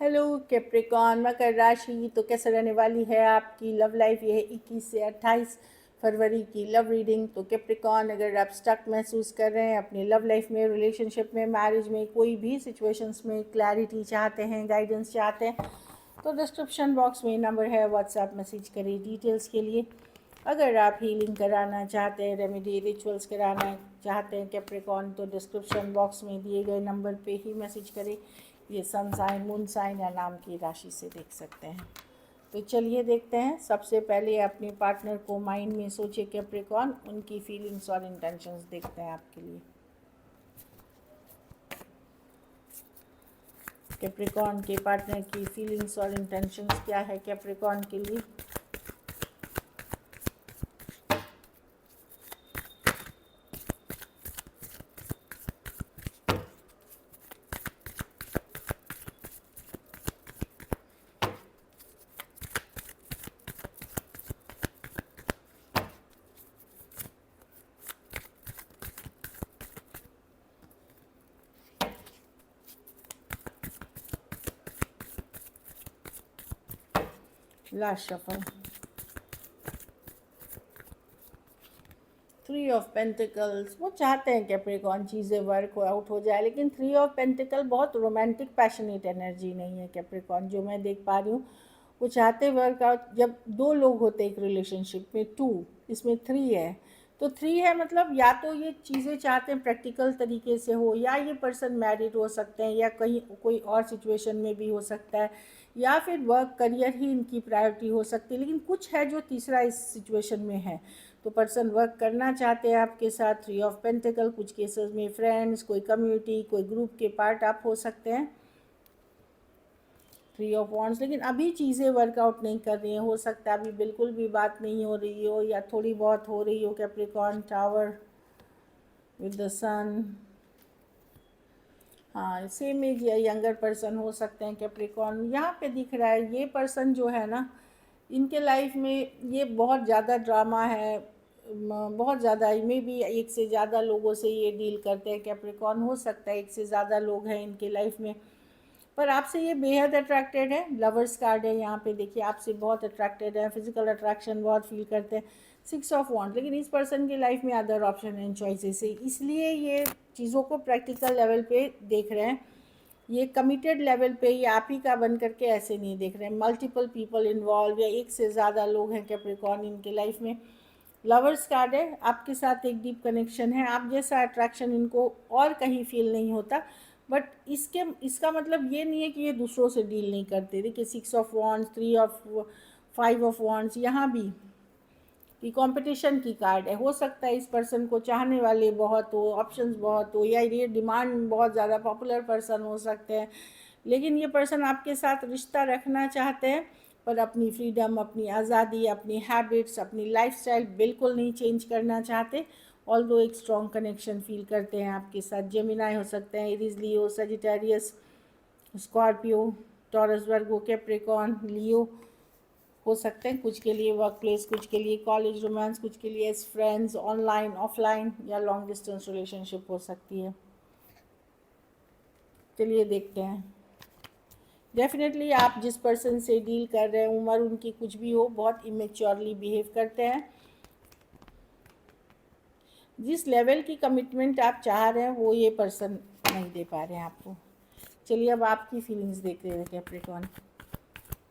Hello Capricorn मकर राशि, तो कैसे रहने वाली है आपकी लव लाइफ। ये है 21 से 28 फरवरी की लव रीडिंग। तो कैप्रिकॉन, अगर आप स्टक महसूस कर रहे हैं अपनी लव लाइफ में, रिलेशनशिप में, मैरिज में, कोई भी सिचुएशंस में क्लैरिटी चाहते हैं, गाइडेंस चाहते हैं, तो डिस्क्रिप्शन बॉक्स में नंबर है, व्हाट्सएप मैसेज करिए डिटेल्स के लिए। अगर आप हीलिंग कराना चाहते हैं, रेमेडी रिचुअल्स कराना चाहते हैं कैप्रिकॉन, तो डिस्क्रिप्शन बॉक्स में दिए गए नंबर पे ही मैसेज करें। ये सन साइन, मून साइन या नाम की राशि से देख सकते हैं। तो चलिए देखते हैं। सबसे पहले अपने पार्टनर को माइंड में सोचे कैप्रिकॉन, उनकी फीलिंग्स और इंटेंशंस देखते हैं आपके लिए। कैप्रिकॉन के पार्टनर की फीलिंग्स और इंटेंशंस क्या है कैप्रिकॉन के लिए। Last shuffle, 3 of pentacles. वो चाहते हैं कैप्रिकॉन चीज़ें वर्क आउट हो जाए, लेकिन 3 ऑफ पेंटिकल बहुत रोमांटिक पैशनेट एनर्जी नहीं है कैप्रिकॉन, जो मैं देख पा रही हूँ। वो चाहते वर्कआउट, जब दो लोग होते एक रिलेशनशिप में, 2, इसमें 3 है। तो 3 है मतलब या तो ये चीज़ें चाहते हैं प्रैक्टिकल तरीके से हो, या ये पर्सन मैरिड हो सकते हैं, या कहीं कोई और सिचुएशन में भी हो सकता है, या फिर वर्क करियर ही इनकी प्रायोरिटी हो सकती है। लेकिन कुछ है जो तीसरा इस सिचुएशन में है। तो पर्सन वर्क करना चाहते हैं आपके साथ। 3 ऑफ पेंटिकल, कुछ केसेस में फ्रेंड्स, कोई कम्युनिटी, कोई ग्रुप के पार्ट आप हो सकते हैं। 3 ऑफ वॉन्ड्स, लेकिन अभी चीज़ें वर्कआउट नहीं कर रही हैं। हो सकता है अभी बिल्कुल भी बात नहीं हो रही हो, या थोड़ी बहुत हो रही हो। कैप्रिकॉन टावर विद द सन, हाँ सेम एज या यंगर पर्सन हो सकते हैं कैप्रिकॉन। यहाँ पे दिख रहा है ये पर्सन जो है ना, इनके लाइफ में ये बहुत ज़्यादा ड्रामा है, बहुत ज़्यादा, में भी एक से ज़्यादा लोगों से ये डील करते हैं कैप्रिकॉन। हो सकता है एक से ज़्यादा लोग हैं इनके लाइफ में, पर आपसे ये बेहद अट्रैक्टेड है। लवर्स कार्ड है यहाँ पे, देखिए आपसे बहुत अट्रैक्टेड है, फिजिकल अट्रैक्शन बहुत फील करते हैं। 6 ऑफ वॉन्ड, लेकिन इस पर्सन की लाइफ में अदर ऑप्शन एंड चॉइसेस है, इसलिए ये चीज़ों को प्रैक्टिकल लेवल पे देख रहे हैं। ये कमिटेड लेवल पे ये आप ही का बन करके ऐसे नहीं देख रहे हैं। मल्टीपल पीपल इन्वॉल्व, या एक से ज़्यादा लोग हैं कैप्रिकॉन इनके लाइफ में। लवर्स कार्ड है, आपके साथ एक डीप कनेक्शन है, आप जैसा अट्रैक्शन इनको और कहीं फील नहीं होता। बट इसका मतलब ये नहीं है कि ये दूसरों से डील नहीं करते। देखिए 6 of wands, 3 of 5 of wands, यहाँ भी कि कंपटीशन की कार्ड है। हो सकता है इस पर्सन को चाहने वाले बहुत हो, ऑप्शंस बहुत हो, या ये डिमांड बहुत ज़्यादा पॉपुलर पर्सन हो सकते हैं। लेकिन ये पर्सन आपके साथ रिश्ता रखना चाहते हैं, पर अपनी फ्रीडम, अपनी आज़ादी, अपनी हैबिट्स, अपनी लाइफस्टाइल बिल्कुल नहीं चेंज करना चाहते। ऑल्दो एक स्ट्रॉन्ग कनेक्शन फील करते हैं आपके साथ। जेमिनाई हो सकते हैं, एरीज, लियो, सजिटेरियस, स्कॉर्पियो, टॉरस, वर्गो, कैप्रिकॉन, लियो हो सकते हैं। कुछ के लिए वर्क प्लेस, कुछ के लिए कॉलेज रोमांस, कुछ के लिए एज फ्रेंड्स, ऑनलाइन, ऑफलाइन, या लॉन्ग डिस्टेंस रिलेशनशिप हो सकती है। चलिए देखते हैं। डेफिनेटली आप जिस पर्सन से डील कर रहे हैं, उम्र उनकी कुछ भी हो, बहुत इमेच्योरली बिहेव करते हैं। जिस लेवल की कमिटमेंट आप चाह रहे हैं वो ये पर्सन नहीं दे पा रहे हैं आपको। चलिए अब आपकी फीलिंग्स देख रहे हैं कैप्रिकॉन।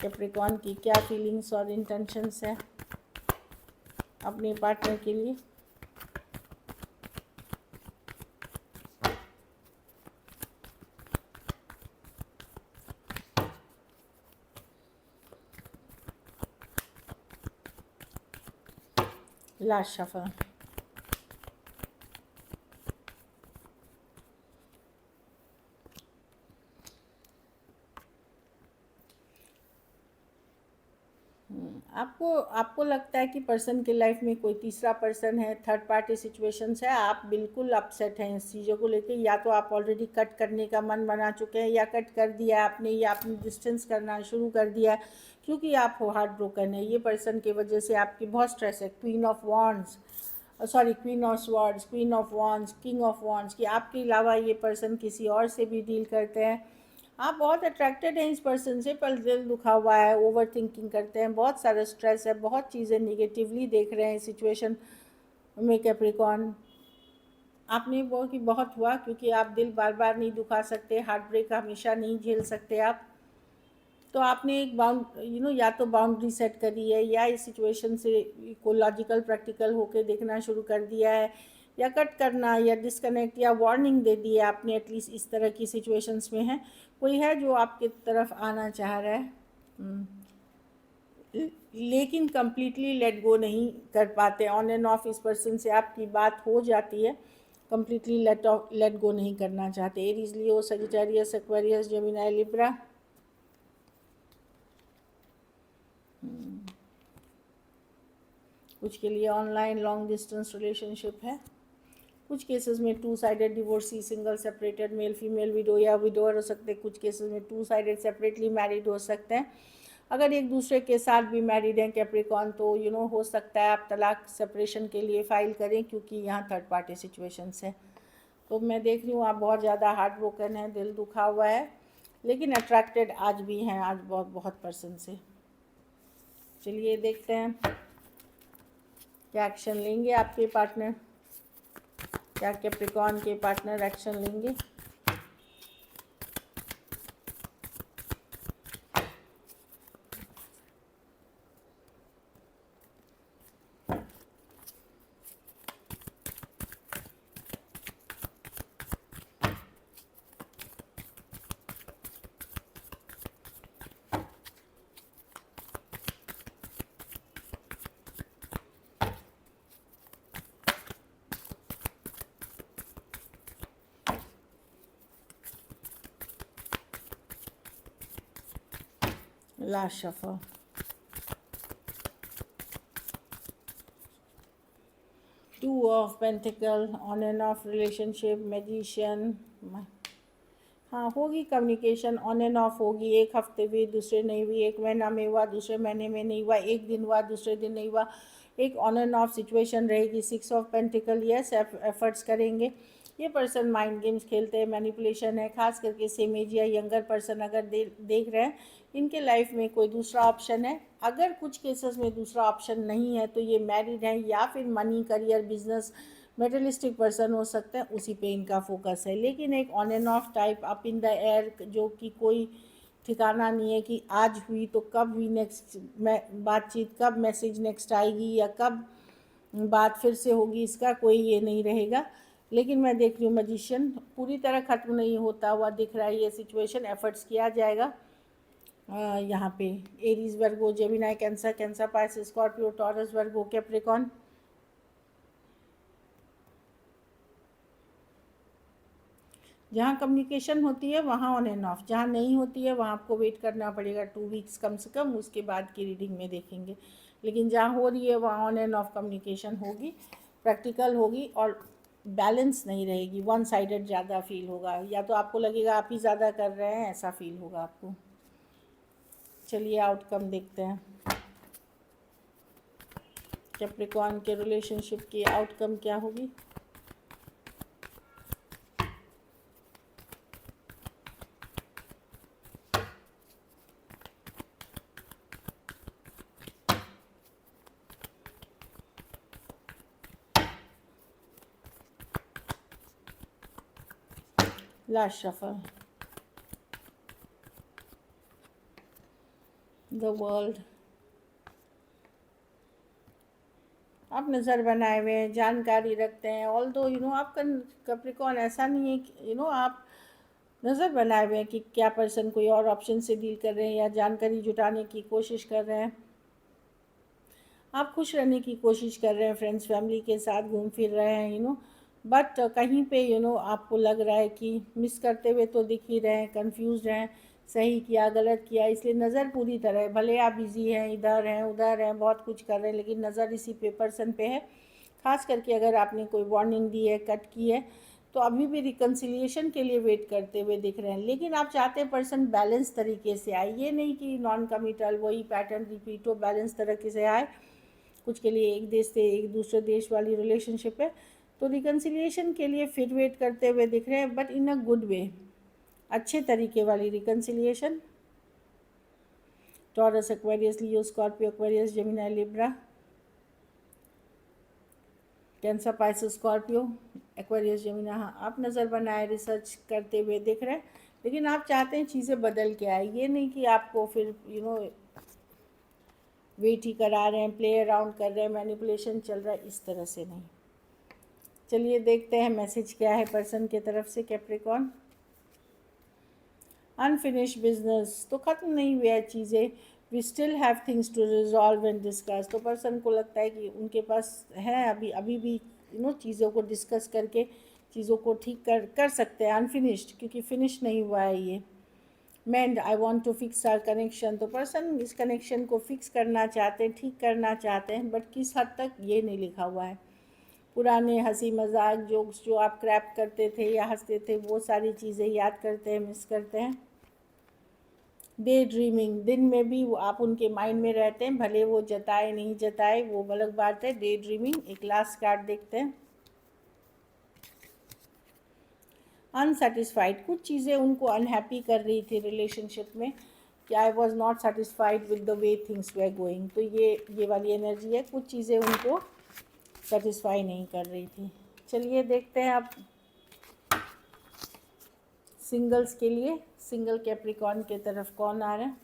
कैप्रिकॉन की क्या फीलिंग्स और इंटेंशंस है अपने पार्टनर के लिए। लास्ट शफल, आपको आपको लगता है कि पर्सन के लाइफ में कोई तीसरा पर्सन है, थर्ड पार्टी सिचुएशंस है। आप बिल्कुल अपसेट हैं इस चीज़ों को लेके। या तो आप ऑलरेडी कट करने का मन बना चुके हैं, या कट कर दिया है आपने, या आपने डिस्टेंस करना शुरू कर दिया है, क्योंकि आप हो हार्ट ब्रोकन है। ये पर्सन की वजह से आपकी बहुत स्ट्रेस है। Queen of wands, sorry queen of swords, queen of wands, king of wands, कि आपके अलावा ये पर्सन किसी और से भी डील करते हैं। आप बहुत अट्रैक्टेड हैं इस पर्सन से, पर दिल दुखा हुआ है, ओवर थिंकिंग करते हैं, बहुत सारा स्ट्रेस है, बहुत चीज़ें निगेटिवली देख रहे हैं सिचुएशन में कैप्रिकॉर्न। आपने वो कि बहुत हुआ, क्योंकि आप दिल बार बार नहीं दुखा सकते, हार्ट ब्रेक हमेशा नहीं झेल सकते आप। तो आपने एक या तो बाउंड्री सेट करी है, या इस सिचुएशन से को लॉजिकल प्रैक्टिकल होके देखना शुरू कर दिया है, या कट करना या डिस्कनेक्ट या वार्निंग दे दी है आपने, एटलीस्ट इस तरह की सिचुएशंस में है कोई है जो आपके तरफ आना चाह रहा है। लेकिन कम्प्लीटली लेट गो नहीं कर पाते, ऑन एंड ऑफ इस पर्सन से आपकी बात हो जाती है, कम्प्लीटली लेट गो नहीं करना चाहते। एरीज, लियो, सजिटेरियस, एक्वेरियस, जेमिनी, लिब्रा। कुछ के लिए ऑनलाइन लॉन्ग डिस्टेंस रिलेशनशिप है, कुछ केसेस में two sided divorcee, single separated, male female, window या विडोअर हो सकते हैं, कुछ केसेस में टू साइडेड सेपरेटली मैरिड हो सकते हैं। अगर एक दूसरे के साथ भी मैरिड हैं कैप्रिकॉर्न, तो हो सकता है आप तलाक सेपरेशन के लिए फ़ाइल करें, क्योंकि यहाँ थर्ड पार्टी सिचुएशंस है। तो मैं देख रही हूँ आप बहुत ज़्यादा हार्ट ब्रोकन है, दिल दुखा हुआ है, लेकिन अट्रैक्टेड आज भी हैं, आज बहुत बहुत पर्सन से। चलिए देखते हैं क्या एक्शन लेंगे आपके पार्टनर, क्या कैप्रिकॉर्न के पार्टनर एक्शन लेंगे। Last shuffle, two of pentacle, on end of relationship, magician. हाँ, होगी कम्युनिकेशन, ऑन एंड ऑफ होगी, एक हफ्ते भी, दूसरे नहीं हुई, एक महीना में हुआ, दूसरे महीने में नहीं हुआ, एक दिन हुआ, दूसरे दिन नहीं हुआ, एक ऑन एंड ऑफ सिचुएशन रहेगी। Six of pentacle, yes efforts करेंगे। ये पर्सन माइंड गेम्स खेलते हैं, मैनिपुलेशन है, खास करके सेम एज या यंगर पर्सन अगर देख रहे हैं, इनके लाइफ में कोई दूसरा ऑप्शन है। अगर कुछ केसेस में दूसरा ऑप्शन नहीं है, तो ये मैरिड हैं, या फिर मनी, करियर, बिजनेस, मेटलिस्टिक पर्सन हो सकते हैं, उसी पे इनका फोकस है। लेकिन एक on end of type, up in the air, जो कि कोई ठिकाना नहीं है कि आज हुई तो कब हुई नेक्स्ट बातचीत, कब मैसेज नेक्स्ट आएगी, या कब बात फिर से होगी, इसका कोई ये नहीं रहेगा। लेकिन मैं देख रही हूँ मैजिशियन पूरी तरह ख़त्म नहीं होता हुआ दिख रहा है ये सिचुएशन, एफर्ट्स किया जाएगा। यहाँ पे Aries, Virgo, Gemini, Cancer, Cancer, Pisces, Scorpio, Taurus, Virgo, Capricorn. जहाँ कम्युनिकेशन होती है वहाँ ऑन एंड ऑफ, जहाँ नहीं होती है वहाँ आपको वेट करना पड़ेगा 2 वीक्स कम से कम, उसके बाद की रीडिंग में देखेंगे। लेकिन जहाँ हो रही है वहाँ ऑन एंड ऑफ कम्युनिकेशन होगी, प्रैक्टिकल होगी, और बैलेंस नहीं रहेगी, वन साइडेड ज़्यादा फील होगा, या तो आपको लगेगा आप ही ज़्यादा कर रहे हैं, ऐसा फील होगा आपको। चलिए आउटकम देखते हैं, कैप्रिकॉर्न के रिलेशनशिप की आउटकम क्या होगी। Last shuffle, the world. आप नज़र बनाए हुए हैं, जानकारी रखते हैं, ऑल दो आपका कैप्रिकॉर्न ऐसा नहीं है कि आप नज़र बनाए हुए हैं कि क्या पर्सन कोई और ऑप्शन से डील कर रहे हैं, या जानकारी जुटाने की कोशिश कर रहे हैं। आप खुश रहने की कोशिश कर रहे हैं, फ्रेंड्स फैमिली के साथ घूम फिर रहे हैं, बट कहीं पे आपको लग रहा है कि मिस करते हुए तो दिख ही रहे हैं, कंफ्यूज हैं, सही किया गलत किया, इसलिए नज़र पूरी तरह, भले आप बिज़ी हैं, इधर हैं उधर हैं, बहुत कुछ कर रहे हैं, लेकिन नज़र इसी पे पर्सन पे है। खास करके अगर आपने कोई वार्निंग दी है, कट की है, तो अभी भी रिकन्सिलिएशन के लिए वेट करते हुए दिख रहे हैं। लेकिन आप चाहते हैं पर्सन बैलेंस तरीके से आए, ये नहीं कि नॉन कमिटल वही पैटर्न रिपीट हो, बैलेंस तरीके से आए। कुछ के लिए एक देश से एक दूसरे देश वाली रिलेशनशिप है, तो रिकन्सिलिएशन के लिए फिर वेट करते हुए दिख रहे हैं, but in a good way. अच्छे तरीके वाली reconciliation. Taurus, Aquarius, Leo, Scorpio, Aquarius, Gemini, Libra, Cancer, Pisces, Scorpio, Aquarius, Gemini. हाँ, आप नज़र बनाए रिसर्च करते हुए दिख रहे हैं, लेकिन आप चाहते हैं चीज़ें बदल के आए। ये नहीं कि आपको फिर वेट ही करा रहे हैं, प्ले अराउंड कर रहे हैं, मैनिपुलेशन चल रहा है, इस तरह से नहीं। चलिए देखते हैं मैसेज क्या है पर्सन की तरफ से। कैप्रिकॉर्न, अनफिनिश बिजनेस, तो ख़त्म नहीं हुआ है चीज़ें, we still have things to resolve and discuss. तो पर्सन को लगता है कि उनके पास है अभी भी चीज़ों को डिस्कस करके चीज़ों को ठीक कर सकते हैं। अनफिनिश्ड, क्योंकि फिनिश नहीं हुआ है ये। मैंड, I want to fix our connection, तो पर्सन इस कनेक्शन को फिक्स करना चाहते हैं, ठीक करना चाहते हैं, बट किस हद तक ये नहीं लिखा हुआ है। पुराने हंसी मजाक जोक्स जो आप क्रैप करते थे या हंसते थे, वो सारी चीज़ें याद करते हैं, मिस करते हैं। डे ड्रीमिंग, दिन में भी वो आप उनके माइंड में रहते हैं, भले वो जताए नहीं जताए वो अलग बात है। Day dreaming. एक लास्ट कार्ड देखते हैं। अनसेटिस्फाइड, कुछ चीज़ें उनको अनहैप्पी कर रही थी रिलेशनशिप में, कि I was not satisfied with the way things were going. तो ये वाली एनर्जी है, कुछ चीज़ें उनको सेटिस्फाई नहीं कर रही थी। चलिए देखते हैं अब सिंगल्स के लिए, सिंगल कैप्रिकॉर्न के तरफ कौन आ रहा है।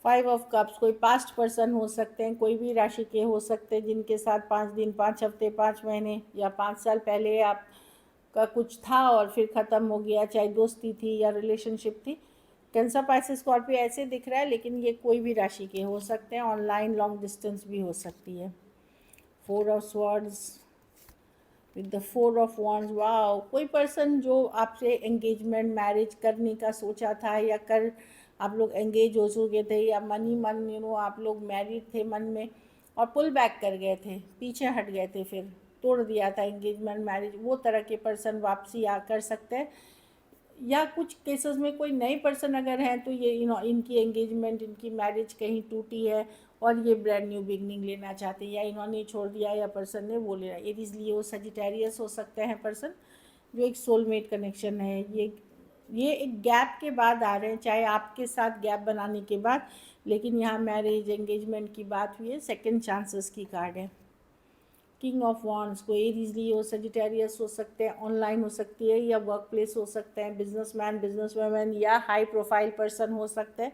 5 ऑफ कप्स, कोई पास्ट पर्सन हो सकते हैं, कोई भी राशि के हो सकते हैं, जिनके साथ 5 दिन, 5 हफ्ते, 5 महीने या 5 साल पहले आपका कुछ था और फिर ख़त्म हो गया, चाहे दोस्ती थी या रिलेशनशिप थी। कैंसर, पाइसेस, स्कॉर्पियो ऐसे दिख रहा है, लेकिन ये कोई भी राशि के हो सकते हैं। ऑनलाइन लॉन्ग डिस्टेंस भी हो सकती है। 4 of swords with the 4 of wands. Wow, कोई पर्सन जो आपसे एंगेजमेंट, मैरिज करने का सोचा था या कर आप लोग एंगेज हो चुके थे, या मन ही मन आप लोग मैरिड थे मन में और पुल बैक कर गए थे, पीछे हट गए थे, फिर तोड़ दिया था एंगेजमेंट मैरिज, वो तरह के पर्सन वापसी कर सकते हैं। या कुछ केसेस में कोई नए पर्सन अगर हैं तो ये इनकी एंगेजमेंट, इनकी मैरिज कहीं टूटी है और ये ब्रांड न्यू बिगनिंग लेना चाहते हैं, या इन्होंने छोड़ दिया या पर्सन ने वो लेना। एरीज, लियो, सजिटेरियस हो सकते हैं पर्सन, जो एक सोलमेट कनेक्शन है। ये एक गैप के बाद आ रहे हैं, चाहे आपके साथ गैप बनाने के बाद, लेकिन यहाँ मैरिज, एंगेजमेंट की बात हुई है। सेकेंड चांसेस की कार्ड है। किंग ऑफ वॉन्ड्स, कोई एरीज, लियो, सजिटेरियस हो सकते हैं, ऑनलाइन हो सकती है, या वर्क प्लेस हो सकते हैं, बिजनेसमैन, बिजनेसवुमेन, या हाई प्रोफाइल पर्सन हो सकते हैं।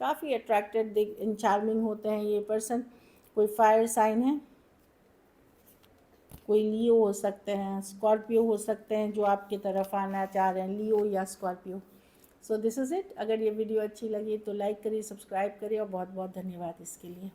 काफ़ी अट्रैक्टेड एंड चार्मिंग होते हैं ये पर्सन। कोई फायर साइन है, कोई लियो हो सकते हैं, स्कॉर्पियो हो सकते हैं जो आपकी तरफ आना चाह रहे हैं, लियो या Scorpio. So this is it. अगर ये वीडियो अच्छी लगी तो लाइक करिए, सब्सक्राइब करिए, और बहुत बहुत धन्यवाद इसके लिए।